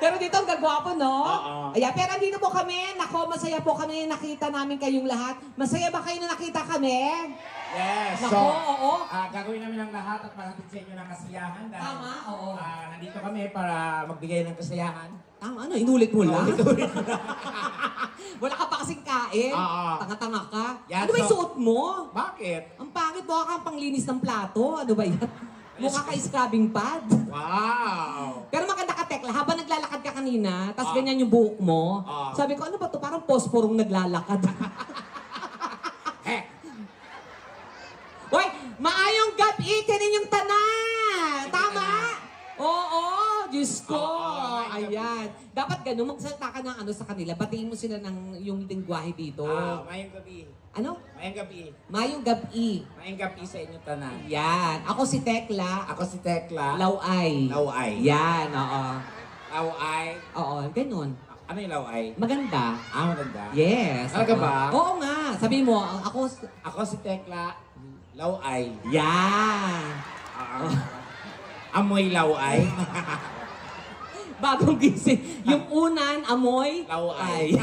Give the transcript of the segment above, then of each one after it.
Pero dito ang gagwapo, no? Oo. Ayan, pero andito po kami. Nako, masaya po kami na nakita namin kayong lahat. Masaya ba kayo na nakita kami? Yes. Nako, oo. Gagawin namin ang lahat at mahatid sa inyo ng kasiyahan. Dahil, Tama, oo. nandito kami para magbigay ng kasiyahan. Tama, ano? Inulit mo lang? Inulit Wala ka pa kasing kain. Oo. Tanga-tanga ka. Yan, Ano ba yung so- suot mo? Bakit? Ang pangit, mukha kang panglinis ng plato. Ano ba yan? Mukha ka scrubbing pad. Wow! Pero maganda ka, Tekla. Habang naglalakad ka kanina, tapos Ah. ganyan yung buhok mo, Ah. sabi ko, ano ba to? Parang posporong naglalakad. Heck! Hoy, maayong gabi kaninyong tanan! Tama? Oo, Diyos ko. Oo, maayong gabi. Ayan. Dapat ganun, magsalita ka ng ano sa kanila. Batiin mo sila ng yung lingwahe dito. Mayang gabi. Ano? Mayang gabi. Mayong gabi. Mayang gabi sa inyo tanan. Yan. Ako si Tekla. Ako si Tekla. Laway. Laway. Yan, oo. Laway. Oo, ganun. Ano yung laway? Maganda. Maganda. Yes. Talaga oo. ba? Oo nga. Sabi mo, ako... Ako si Tekla. Laway. Yan. Amoy laway. Bagong gising. Yung unan, amoy. Laway.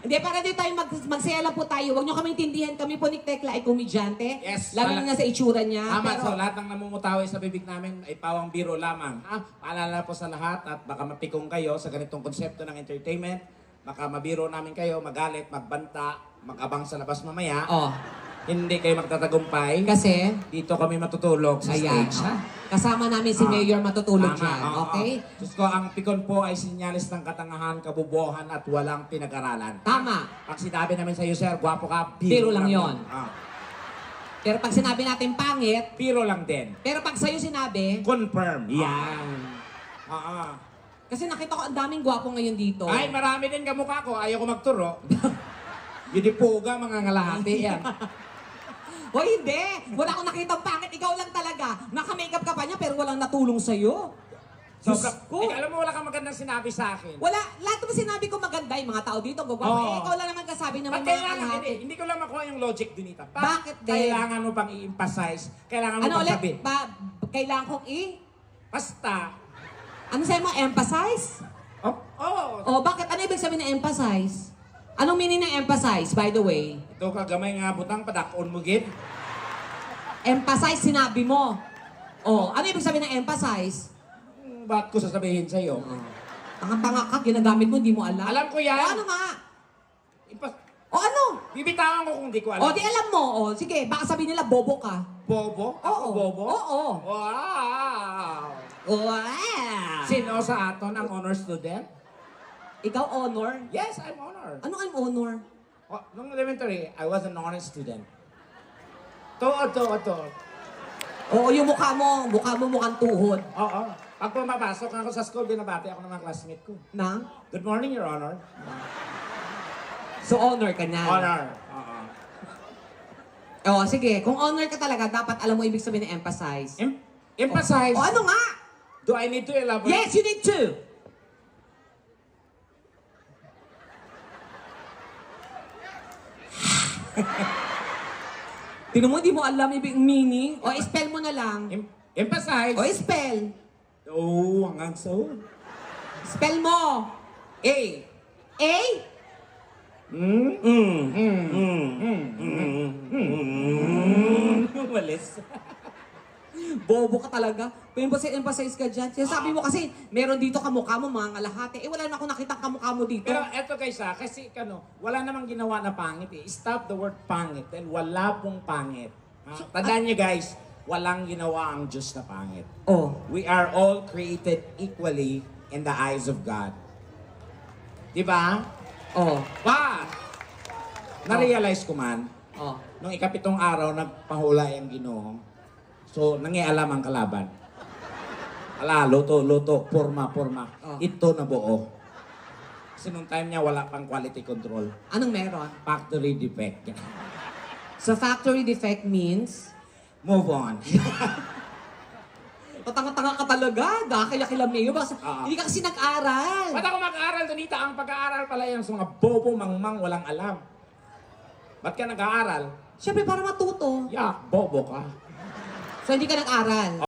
Hindi, para di tayo magsaya lang po tayo. Huwag nyo kaming tindihan. Kami po ni Tekla ay komedyante. Yes. Lalo na sa itsura niya. Tama, pero, so lahat ng namumutawi sa bibig namin ay pawang biro lamang. Paalala po sa lahat at baka mapikong kayo sa ganitong konsepto ng entertainment. Baka mabiro namin kayo, magalit, magbanta, mag-abang sa labas mamaya. Oh, Hindi kayo magtatagumpay. kasi, Dito kami matutulog sa ayan. stage. Ha? Kasama namin si Mayor matutulog Tama, dyan. oo, Okay? oo. Diyos ko, ang pikon po ay sinyalis ng katangahan, kabubuhan at walang pinag-aralan. Tama. Pag sinabi namin sa iyo, sir, gwapo ka, Biro lang yun. Ah, Pero pag sinabi natin pangit, biro lang din. pero pag sa'yo sinabi, Confirm. yan. Ah. Kasi nakita ko ang daming gwapo ngayon dito. Ay, marami din kamukha ko. Ayaw ko magturo. Yunipuga, mga ngalahati yan. Hoy, hindi! Wala akong nakitang pangit. Ikaw lang talaga. Naka-makeup ka pa niya pero walang natulong sa'yo. Diyos ko. Alam mo, wala kang magandang sinabi sa akin. Wala, lahat naman sinabi ko maganda yung mga tao dito. Gagwapo. Oo. Ikaw lang naman kasabi naman Ba't mga kailangan, kalahati. hindi ko lang makuha yung logic din ito. Bakit din? Kailangan mo pang i-emphasize. Kailangan mo Ano pang ulit? sabi. Kailangan kong Basta. Ano sa'yo mo? Emphasize? Oh. O, bakit? Ano ibig sabihin ng emphasize? Anong meaning ng emphasize, by the way? Ito kagamay nga butang padakon mo gid. Emphasize, sinabi mo. O, ano ibig sabihin ng emphasize? Bakit ko sasabihin sa'yo? Tanga-tanga ka, ginagamit mo, hindi mo alam. Alam ko yan. O, ano nga? Impas- O, ano? Bibitawan ko kung di ko alam. O, di alam mo. O, sige, baka sabihin nila, bobo ka. Bobo? Ako Oo. bobo? Oo. Wow! Wow! Sino sa aton ang honor student? Ikaw, honor? Yes, I'm honor. Ano ang honor? Nung elementary, I was an honor student. To. Oo, yung mukha mo mukhang tuhod. Oo. Pag pumapasok ako sa school, binabati ako ng mga classmate ko. Na? Good morning, Your Honor. So, honor ka na. Honor. Oo. O, sige. Kung honor ka talaga, dapat alam mo ibig sabihin ng emphasize. Emphasize. O, ano nga? Do I need to elaborate? Yes, you need to! Tinan mo, di mo alam ibig meaning. O, spell mo na lang. Emphasize. O, spell. Oh, hanggang so. Spell mo. A. A? Walis. Bobo ka talaga. Emphasize ka dyan. Sinasabi mo kasi, meron dito kamukha mo, mga ngalahati. Eh, wala na akong nakita kamukha mo dito. Pero eto guys kasi wala namang ginawa na pangit eh. Stop the word pangit. Dahil wala pong pangit. Tandaan niyo guys, walang ginawa ang Diyos na pangit. Oh. We are all created equally in the eyes of God. Diba? Oh. But, na-realize ko man, Oh. nung ikapitong araw, nagpahulay ang Ginoo. So, nangialam ang kalaban. Luto, porma. Oh. Ito na buo. Kasi nung time niya, wala pang quality control. Anong meron? Factory defect. So, factory defect means, Move on. patanga-tanga ka talaga. Kaya mayo. Hindi ka kasi nag-aral. Ba't ako mag-aaral, Donita? Ang pag-aaral pala yung sa mga bobo, mangmang, walang alam. Ba't ka nag-aaral? Siyempre, para matuto. Bobo ka. So, hindi ka nag-aral.